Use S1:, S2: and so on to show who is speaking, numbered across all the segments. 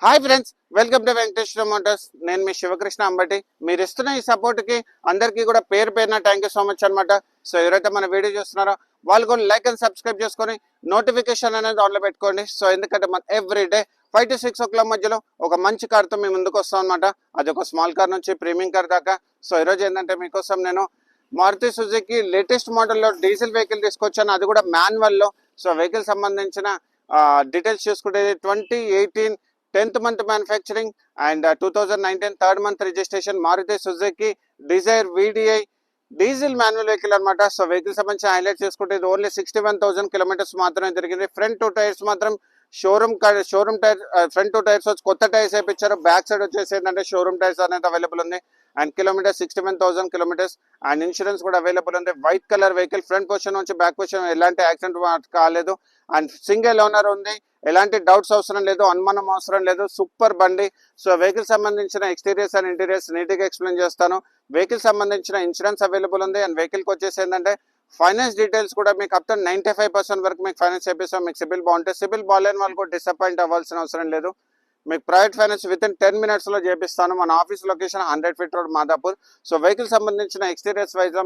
S1: Hi friends, welcome to Venkateswara Motors. నేను మీ శివకృష్ణ అంబటి. మీరు ఇస్తున్న ఈ సపోర్ట్కి అందరికీ కూడా పేరు పేరున థ్యాంక్ యూ సో మచ్ అనమాట. సో ఎవరైతే మన వీడియో చూస్తున్నారో వాళ్ళు కూడా లైక్ అండ్ సబ్స్క్రైబ్ చేసుకొని నోటిఫికేషన్ అనేది ఆన్లో పెట్టుకోండి. సో ఎందుకంటే మన ఎవ్రీ డే 5 to 6 o'clock మధ్యలో ఒక మంచి కార్తో మేము ముందుకు వస్తాం అనమాట. అది ఒక స్మాల్ కార్ నుంచి ప్రీమియం కార్ దాకా. సో ఈరోజు ఏంటంటే మీకోసం నేను మారుతి సుజుకి లేటెస్ట్ మోడల్లో డీజిల్ వెహికల్ తీసుకొచ్చాను, అది కూడా మాన్యువల్లో. సో వెహికల్ సంబంధించిన డీటెయిల్స్ చూసుకుంటే 2018 10th month manufacturing and 2019 3rd month registration Maruti Suzuki Dzire VDI diesel manual vehicle అనమాట. సో వెహికల్ సంబంధించిన హైలైట్ చేసుకుంటే ఇది ఓన్లీ 61,000 kilometers మాత్రమే తిరిగింది. ఫ్రంట్ 2 టైర్స్ మాత్రం షోరూమ్ టైర్, ఫ్రంట్ 2 టైర్స్ వచ్చి కొత్త టైర్స్ వేయించారు. బ్యాక్ సైడ్ వచ్చేసి ఏంటంటే షోరూమ్ టైర్స్ అనేది అవైలబుల్ ఉంది. And kilometre 61,000 kilometers and insurance కూడా అవైలబుల్ ఉంది. White colour vehicle, front position నుంచి బ్యాక్ పొజిషన్ ఎలాంటి యాక్సిడెంట్ కాలేదు. అండ్ సింగిల్ ఓనర్ ఉంది, ఎలాంటి డౌట్స్ అవసరం లేదు, అనుమానం అవసరం లేదు. సూపర్ బండి. సో వెహికల్ సంబంధించిన ఎక్స్టీరియర్స్ అండ్ ఇంటీరియర్స్ నీట్గా ఎక్స్ప్లెయిన్ చేస్తాను. వెహికల్ సంబంధించిన ఇన్సూరెన్స్ అవైలబుల్ ఉంది. అండ్ వెహికల్కి వచ్చేసి ఏంటంటే ఫైనాన్స్ డీటెయిల్స్ కూడా మీకు అప్ టు 95% వరకు మీకు ఫైనాన్స్ చేపిస్తాం. మీకు సిబిల్ బాగుంటే, సిబిల్ బాగాలేని వాళ్ళు కూడా డిసప్పాయింట్ అవ్వాల్సిన అవసరం లేదు. మీకు ప్రైవేట్ ఫైనాన్స్ వితిన్ 10 minutesలో చేపిస్తాను. మన office location 100 feet road Madhapur. So vehicle సంబంధించిన ఎక్స్టీరియర్స్ వైజ్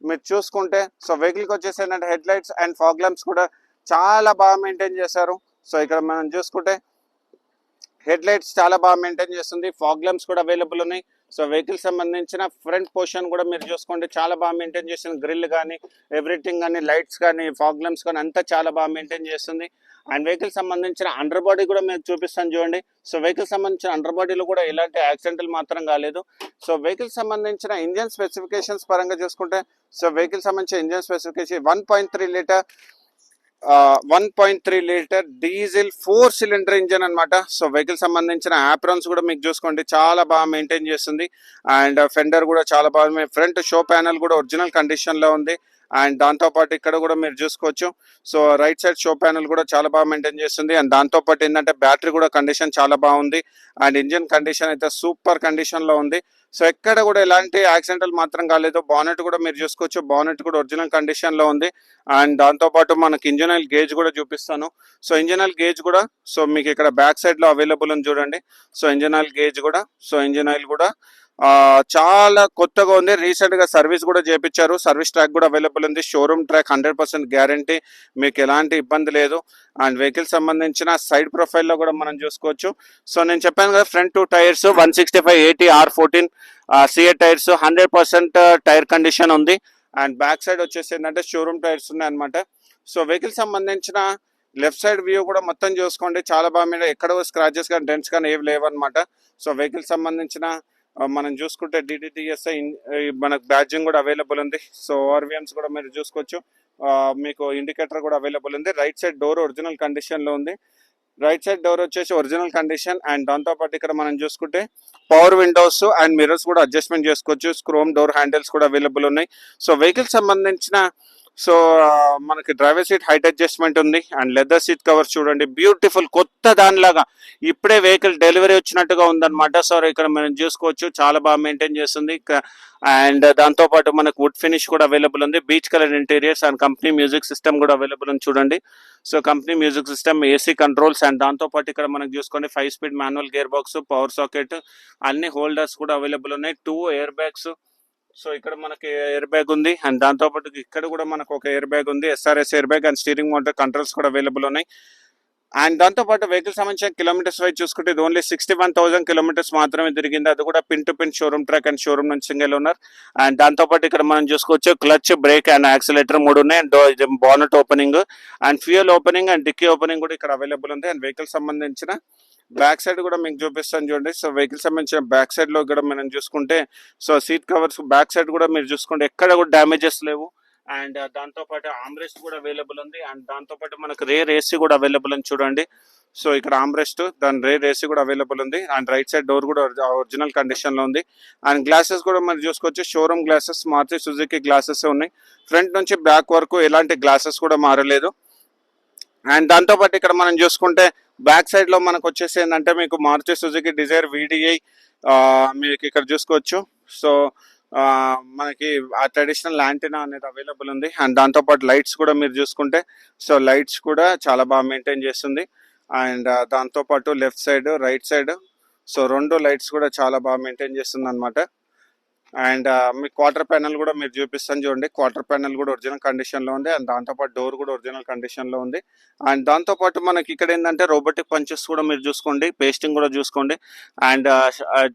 S1: మీరు చూసుకుంటే, సో వెహికల్కి వచ్చేసి ఏంటంటే head lights and fog lamps కూడా చాలా బాగా మెయింటైన్ చేశారు. సో ఇక్కడ మనం చూసుకుంటే హెడ్ లైట్స్ చాలా బాగా మెయింటైన్ చేస్తుంది. ఫాగ్ ల్యాంప్స్ కూడా అవైలబుల్ ఉన్నాయి. సో వెహికల్ సంబంధించిన ఫ్రంట్ పోర్షన్ కూడా మీరు చూసుకోండి, చాలా బాగా మెయింటైన్ చేస్తుంది. గ్రిల్ కానీ ఎవ్రీథింగ్ కానీ, లైట్స్ కానీ, ఫాగ్ ల్యాంప్స్ కానీ అంతా చాలా బాగా మెయింటైన్ చేస్తుంది. అండ్ వెహికల్ సంబంధించిన అండర్ బాడీ కూడా మీరు చూపిస్తాను చూడండి. సో వెహికల్ సంబంధించిన అండర్ బాడీలో కూడా ఎలాంటి యాక్సిడెంట్లు మాత్రం కాలేదు. సో వెహికల్ సంబంధించిన ఇంజన్ స్పెసిఫికేషన్స్ పరంగా చూసుకుంటే, సో వెహికల్ సంబంధించిన engine specification 1.3 litre diesel 4 cylinder engine అనమాట. సో వెహికల్ సంబంధించిన యాప్రాన్స్ కూడా మీకు చూసుకోండి, చాలా బాగా మెయింటైన్ చేస్తుంది. అండ్ ఫెండర్ కూడా చాలా బాగా, ఫ్రంట్ షో ప్యానల్ కూడా ఒరిజినల్ కండిషన్లో ఉంది. అండ్ దాంతోపాటు ఇక్కడ కూడా మీరు చూసుకోవచ్చు. So right side show panel కూడా చాలా బాగా మెయింటైన్ చేస్తుంది. అండ్ దాంతోపాటు ఏంటంటే బ్యాటరీ కూడా కండిషన్ చాలా బాగుంది. అండ్ ఇంజిన్ కండిషన్ అయితే సూపర్ కండిషన్లో ఉంది. సో ఎక్కడ కూడా ఎలాంటి యాక్సిడెంటల్ మాత్రం కాలేదు. బానెట్ కూడా మీరు చూసుకోవచ్చు, బానెట్ కూడా ఒరిజినల్ కండిషన్లో ఉంది. అండ్ దాంతోపాటు మనకి ఇంజిన్ ఆయిల్ గేజ్ కూడా చూపిస్తాను. సో ఇంజిన్ ఆయిల్ గేజ్ కూడా సో మీకు ఇక్కడ బ్యాక్ సైడ్లో అవైలబుల్ ఉంది చూడండి. సో ఇంజిన్ ఆయిల్ గేజ్ కూడా, సో ఇంజిన్ ఆయిల్ కూడా చాలా కొత్తగా ఉంది. రీసెంట్ గా సర్వీస్ కూడా చేయించారు. సర్వీస్ ట్రాక్ కూడా అవైలబుల్ ఉంది. షోరూమ్ ట్రాక్ 100% గ్యారంటీ, మీకు ఎలాంటి ఇబ్బంది లేదు. అండ్ వెహికల్ సంబంధించిన సైడ్ ప్రొఫైల్లో కూడా మనం చూసుకోవచ్చు. సో నేను చెప్పాను కదా, front 2 tyres 165/80 R14 CA tyres 100% tyre condition ఉంది. అండ్ బ్యాక్ సైడ్ వచ్చేసి ఏంటంటే షోరూమ్ టైర్స్ ఉన్నాయి అనమాట. సో వెహికల్ సంబంధించిన లెఫ్ట్ సైడ్ వ్యూ కూడా మొత్తం చూసుకోండి, చాలా బాగా మీద ఎక్కడ స్క్రాచెస్ కానీ డెంట్స్ కానీ ఏవి లేవన్నమాట. సో వెహికల్ సంబంధించిన మనం చూసుకుంటే DDTSI మనకు బ్యాడ్జింగ్ కూడా అవైలబుల్ ఉంది. సో ORVMs కూడా మీరు చూసుకోవచ్చు, మీకు ఇండికేటర్ కూడా అవైలబుల్ ఉంది. రైట్ సైడ్ డోర్ ఒరిజినల్ కండిషన్లో ఉంది. రైట్ సైడ్ డోర్ వచ్చేసి ఒరిజినల్ కండిషన్. అండ్ దాంతోపాటు ఇక్కడ మనం చూసుకుంటే పవర్ విండోస్ అండ్ మిర్రర్స్ కూడా అడ్జస్ట్మెంట్ చేసుకోవచ్చు. క్రోమ్ డోర్ హ్యాండిల్స్ కూడా అవైలబుల్ ఉన్నాయి. సో వెహికల్ సంబంధించిన సో మనకి డ్రైవర్ సీట్ హైట్ అడ్జస్ట్మెంట్ ఉంది. అండ్ లెదర్ సీట్ కవర్స్ చూడండి, బ్యూటిఫుల్ కొత్త దానిలాగా ఇప్పుడే వెహికల్ డెలివరీ వచ్చినట్టుగా ఉందన్నమాట. సో ఇక్కడ మనం చూసుకోవచ్చు, చాలా బాగా మెయింటైన్ చేస్తుంది. అండ్ దాంతోపాటు మనకు వుడ్ ఫినిష్ కూడా అవైలబుల్ ఉంది. Beech colour interiors and company music system కూడా అవైలబుల్ ఉంది చూడండి. So company music system, AC controls. And దాంతోపాటు ఇక్కడ మనకు చూసుకోండి 5 speed manual gear box, power socket, అన్ని హోల్డర్స్ కూడా అవైలబుల్ ఉన్నాయి. 2 air bags. సో ఇక్కడ మనకి ఎయిర్ బ్యాగ్ ఉంది. అండ్ దాంతోపాటు ఇక్కడ కూడా మనకు ఒక ఎయిర్ బ్యాగ్ ఉంది, SRS air bag. And steering motor controls కూడా అవైలబుల్ ఉన్నాయి. అండ్ దాంతోపాటు వెహికల్ సంబంధించిన కిలోమీటర్స్ వైజ్ చూసుకుంటే ఇది ఓన్లీ 61,000 kilometers మాత్రమే తిరిగింది. అది కూడా pin to pin showroom track and showroom నుంచి సింగిల్ ఓనర్. అండ్ దాంతోపాటు ఇక్కడ మనం చూసుకోవచ్చు క్లచ్, బ్రేక్ అండ్ యాక్సిలేటర్ 3 ఉన్నాయి. And bonnet opening and fuel opening and dickey opening కూడా ఇక్కడ అవైలబుల్ ఉంది. అండ్ వెహికల్ సంబంధించిన బ్యాక్ సైడ్ కూడా మీకు చూపిస్తాను చూడండి. సో వెహికల్ సంబంధించిన బ్యాక్ సైడ్ లో కూడా మనం చూసుకుంటే, so seat covers back side కూడా మీరు చూసుకుంటే ఎక్కడ కూడా డ్యామేజెస్ లేవు. అండ్ దాంతోపాటు ఆమ్రెస్ట్ కూడా అవైలబుల్ ఉంది. అండ్ దాంతోపాటు మనకు రేర్ AC కూడా అవైలబుల్ ఉంది చూడండి. సో ఇక్కడ ఆమ్రెస్ట్, దాని రేర్ AC కూడా అవైలబుల్ ఉంది. అండ్ రైట్ సైడ్ డోర్ కూడా ఒరిజినల్ కండిషన్ లో ఉంది. అండ్ గ్లాసెస్ కూడా మనం చూసుకోవచ్చు, showroom glasses, Maruti Suzuki glasses ఉన్నాయి. ఫ్రంట్ నుంచి బ్యాక్ వరకు ఎలాంటి గ్లాసెస్ కూడా మారలేదు. అండ్ దాంతోపాటు ఇక్కడ మనం చూసుకుంటే బ్యాక్ సైడ్ లో మనకు వచ్చేసి ఏంటంటే మీకు మారుతి సుజుకి డిజైర్ VDI మీకు ఇక్కడ చూసుకోవచ్చు. సో మనకి ఆ ట్రెడిషనల్ యాంటీనా అనేది అవైలబుల్ ఉంది. అండ్ దాంతోపాటు లైట్స్ కూడా మీరు చూసుకుంటే, సో లైట్స్ కూడా చాలా బాగా మెయింటైన్ చేస్తుంది. అండ్ దాంతోపాటు left side right side so 2 lights కూడా చాలా బాగా మెయింటైన్ చేస్తుంది అనమాట. అండ్ మీ క్వార్టర్ ప్యానల్ కూడా మీరు చూపిస్తాను చూడండి. క్వార్టర్ ప్యానల్ కూడా ఒరిజినల్ కండిషన్లో ఉంది. అండ్ దాంతోపాటు డోర్ కూడా ఒరిజినల్ కండిషన్లో ఉంది. అండ్ దాంతోపాటు మనకి ఇక్కడ ఏంటంటే రోబోటిక్ పంచెస్ కూడా మీరు చూసుకోండి, పేస్టింగ్ కూడా చూసుకోండి. అండ్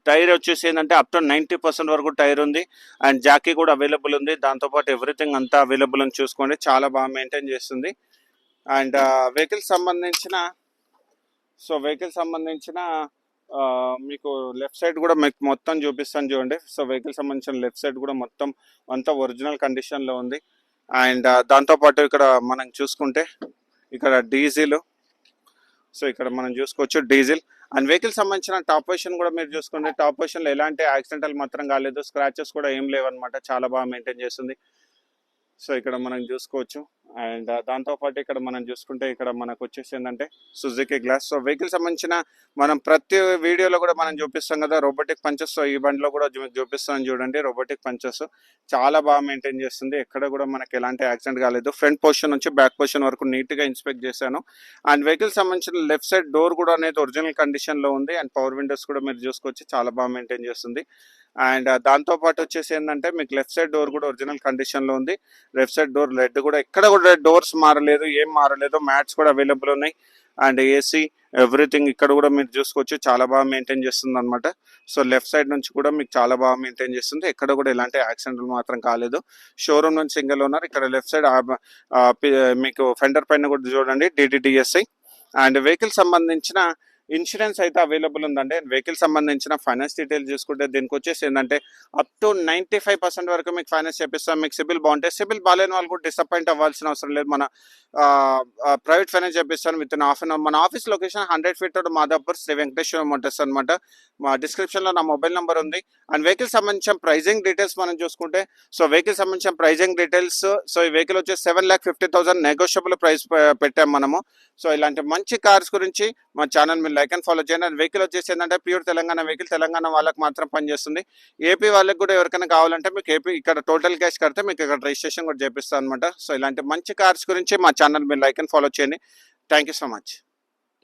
S1: టైర్ వచ్చేసి ఏంటంటే అప్ టు 90% వరకు టైర్ ఉంది. అండ్ జాకీ కూడా అవైలబుల్ ఉంది. దాంతోపాటు ఎవ్రీథింగ్ అంతా అవైలబుల్ అని చూసుకోండి. చాలా బాగా మెయింటైన్ చేస్తుంది. అండ్ వెహికల్ సంబంధించిన మీకు లెఫ్ట్ సైడ్ కూడా మీకు మొత్తం చూపిస్తాను చూడండి. సో వెహికల్ సంబంధించిన లెఫ్ట్ సైడ్ కూడా మొత్తం అంతా ఒరిజినల్ కండిషన్లో ఉంది. అండ్ దాంతోపాటు ఇక్కడ మనం చూసుకుంటే ఇక్కడ డీజిల్, సో ఇక్కడ మనం చూసుకోవచ్చు డీజిల్. అండ్ వెహికల్ సంబంధించిన టాప్ పొజిషన్ కూడా మీరు చూసుకుంటే టాప్ పొజిషన్లో ఎలాంటి యాక్సిడెంటల్ మాత్రం కాలేదు, స్క్రాచెస్ కూడా ఏం లేవన్నమాట. చాలా బాగా మెయింటైన్ చేస్తుంది. సో ఇక్కడ మనం చూసుకోవచ్చు. అండ్ దాంతోపాటు ఇక్కడ మనం చూసుకుంటే ఇక్కడ మనకు వచ్చేసి ఏంటంటే సుజుకి గ్లాస్. సో వెహికల్ సంబంధించిన మనం ప్రతి వీడియోలో కూడా మనం చూపిస్తాం కదా రోబోటిక్ పంచెస్. సో ఈ బండిలో కూడా చూపిస్తాను చూడండి. రోబోటిక్ పంచెస్ చాలా బాగా మెయింటైన్ చేస్తుంది. ఎక్కడ కూడా మనకి ఎలాంటి యాక్సిడెంట్ కాలేదు. ఫ్రంట్ పొజిషన్ నుంచి బ్యాక్ పొజిషన్ వరకు నీట్గా ఇన్స్పెక్ట్ చేశాను. అండ్ వెహికల్ సంబంధించిన లెఫ్ట్ సైడ్ డోర్ కూడా అనేది ఒరిజినల్ కండిషన్లో ఉంది. అండ్ పవర్ విండోస్ కూడా మీరు చూసుకోవచ్చు, చాలా బాగా మెయింటైన్ చేస్తుంది. అండ్ దాంతోపాటు వచ్చేసి ఏంటంటే మీకు లెఫ్ట్ సైడ్ డోర్ కూడా ఒరిజినల్ కండిషన్లో ఉంది. లెఫ్ట్ సైడ్ డోర్ లెడ్ కూడా ఎక్కడ కూడా డోర్స్ మారలేదు, ఏం మారలేదు. మ్యాట్స్ కూడా అవైలబుల్ ఉన్నాయి. అండ్ ఏసీ ఎవ్రీథింగ్ ఇక్కడ కూడా మీరు చూసుకోవచ్చు, చాలా బాగా మెయింటైన్ చేస్తుంది అనమాట. సో లెఫ్ట్ సైడ్ నుంచి కూడా మీకు చాలా బాగా మెయింటైన్ చేస్తుంది. ఎక్కడ కూడా ఎలాంటి యాక్సిడెంట్లు మాత్రం కాలేదు. షోరూమ్ నుంచి సింగిల్ ఓనర్. ఇక్కడ లెఫ్ట్ సైడ్ మీకు ఫెండర్ పైన కూడా చూడండి DDTSI. అండ్ వెహికల్ సంబంధించిన ఇన్సూరెన్స్ అయితే అవైలబుల్ ఉందండి. వెహికల్ సంబంధించిన ఫైనాన్స్ డీటెయిల్స్ చూసుకుంటే దీనికి వచ్చేసి ఏంటంటే అప్ టు 95% వరకు మీకు ఫైనాన్స్ చేపిస్తాం. మీకు సిబిల్ బాగుంటే, సిబిల్ బాగాలేని వాళ్ళు కూడా డిసప్పాయింట్ అవ్వాల్సిన అవసరం లేదు. మన ప్రైవేట్ ఫైనాన్స్ చేపిస్తాను within half an hour. మన office location 100 feet road, Madhapur, Sri Venkateswara motors అనమాట. మా డిస్క్రిప్షన్లో నా మొబైల్ నెంబర్ ఉంది. అండ్ వెహికల్ సంబంధించిన ప్రైజింగ్ డీటెయిల్స్ మనం చూసుకుంటే, సో వెహికల్ సంబంధించిన ప్రైజింగ్ డీటెయిల్స్, సో ఈ వెహికల్ వచ్చేసి 7,50,000 నెగోషియబుల్ ప్రైస్ పెట్టాం మనము. సో ఇలాంటి మంచి కార్స్ గురించి మా ఛానల్ మీరు లైక్ అండ్ ఫాలో చేయండి. అండ్ వెహికల్ వచ్చేసి ఏంటంటే ప్యూర్ తెలంగాణ వెహికల్, తెలంగాణ వాళ్ళకి మాత్రం పనిచేస్తుంది. ఏపీ వాళ్ళకి కూడా ఎవరికైనా కావాలంటే మీకు ఏపీ ఇక్కడ టోటల్ క్యాష్ కడితే మీకు ఇక్కడ రిజిస్ట్రేషన్ కూడా చేపిస్తాను అనమాట. సో ఇలాంటి మంచి కార్స్ గురించి మా ఛానల్ మీరు లైక్ అండ్ ఫాలో చేయండి. Thank you so much.